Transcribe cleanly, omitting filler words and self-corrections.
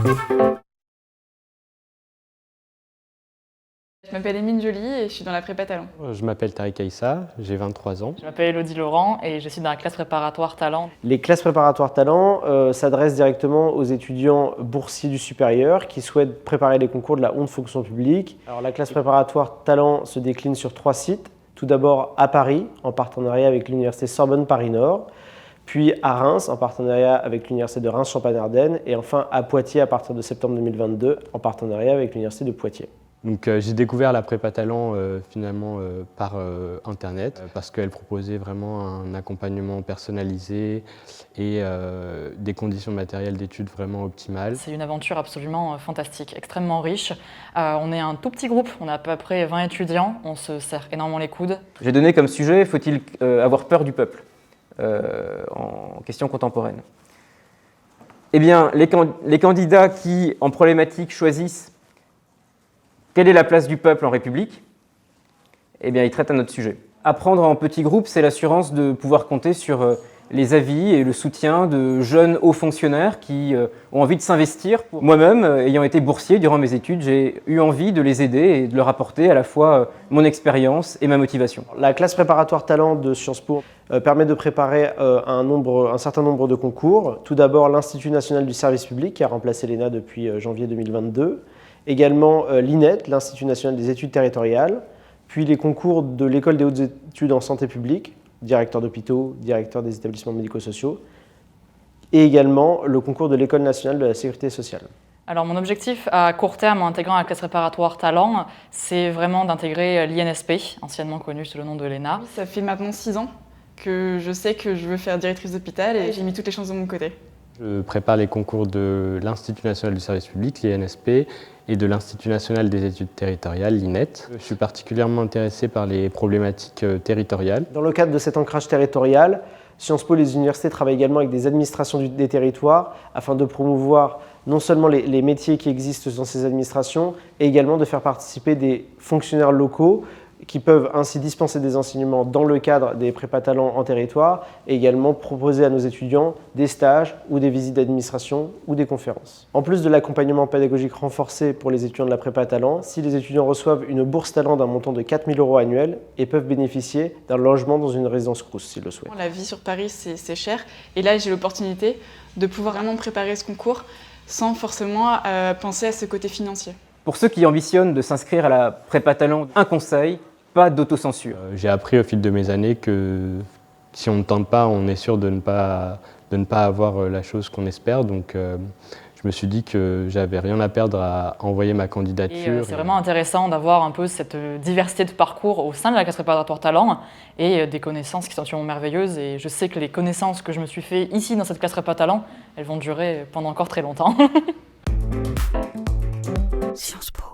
Je m'appelle Émile Joly et je suis dans la prépa talent. Je m'appelle Tariq Aïssa, j'ai 23 ans. Je m'appelle Elodie Laurent et je suis dans la classe préparatoire talent. Les classes préparatoires talent s'adressent directement aux étudiants boursiers du supérieur qui souhaitent préparer les concours de la haute fonction publique. Alors, la classe préparatoire talent se décline sur 3 sites. Tout d'abord à Paris, en partenariat avec l'université Sorbonne Paris-Nord, puis à Reims, en partenariat avec l'université de Reims-Champagne-Ardenne, et enfin à Poitiers à partir de septembre 2022, en partenariat avec l'université de Poitiers. Donc j'ai découvert la prépa talent finalement par internet parce qu'elle proposait vraiment un accompagnement personnalisé et des conditions matérielles d'études vraiment optimales. C'est une aventure absolument fantastique, extrêmement riche. On est un tout petit groupe, on a à peu près 20 étudiants, on se serre énormément les coudes. J'ai donné comme sujet « Faut-il avoir peur du peuple ?» en question contemporaine. Eh bien, les candidats qui, en problématique, choisissent quelle est la place du peuple en République, eh bien, ils traitent un autre sujet. Apprendre en petit groupe, c'est l'assurance de pouvoir compter sur les avis et le soutien de jeunes hauts fonctionnaires qui ont envie de s'investir. Moi-même, ayant été boursier durant mes études, j'ai eu envie de les aider et de leur apporter à la fois mon expérience et ma motivation. La classe préparatoire talent de Sciences Po permet de préparer un certain nombre de concours. Tout d'abord, l'Institut national du service public qui a remplacé l'ENA depuis janvier 2022. Également l'INET, l'Institut national des études territoriales, puis les concours de l'École des hautes études en santé publique, directeur d'hôpitaux, directeur des établissements médico-sociaux, et également le concours de l'École nationale de la sécurité sociale. Alors mon objectif à court terme en intégrant la classe préparatoire talent, c'est vraiment d'intégrer l'INSP, anciennement connu sous le nom de l'ENA. Ça fait maintenant 6 ans que je sais que je veux faire directrice d'hôpital et j'ai mis toutes les chances de mon côté. Je prépare les concours de l'Institut national du service public, l'INSP, et de l'Institut national des études territoriales, l'INET. Je suis particulièrement intéressé par les problématiques territoriales. Dans le cadre de cet ancrage territorial, Sciences Po et les universités travaillent également avec des administrations des territoires afin de promouvoir non seulement les métiers qui existent dans ces administrations, et également de faire participer des fonctionnaires locaux qui peuvent ainsi dispenser des enseignements dans le cadre des prépa talents en territoire et également proposer à nos étudiants des stages ou des visites d'administration ou des conférences. En plus de l'accompagnement pédagogique renforcé pour les étudiants de la prépa talent, si les étudiants reçoivent une bourse talent d'un montant de 4 000 € annuels et peuvent bénéficier d'un logement dans une résidence Crous s'ils le souhaitent. La vie sur Paris, c'est cher et là j'ai l'opportunité de pouvoir vraiment préparer ce concours sans forcément penser à ce côté financier. Pour ceux qui ambitionnent de s'inscrire à la prépa talent, un conseil, pas d'autocensure. J'ai appris au fil de mes années que si on ne tente pas, on est sûr de ne pas avoir la chose qu'on espère. Donc je me suis dit que j'avais rien à perdre à envoyer ma candidature. C'est vraiment intéressant d'avoir un peu cette diversité de parcours au sein de la classe préparatoire talent et des connaissances qui sont absolument merveilleuses. Et je sais que les connaissances que je me suis fait ici dans cette classe prépa talent, elles vont durer pendant encore très longtemps. Sciences Po.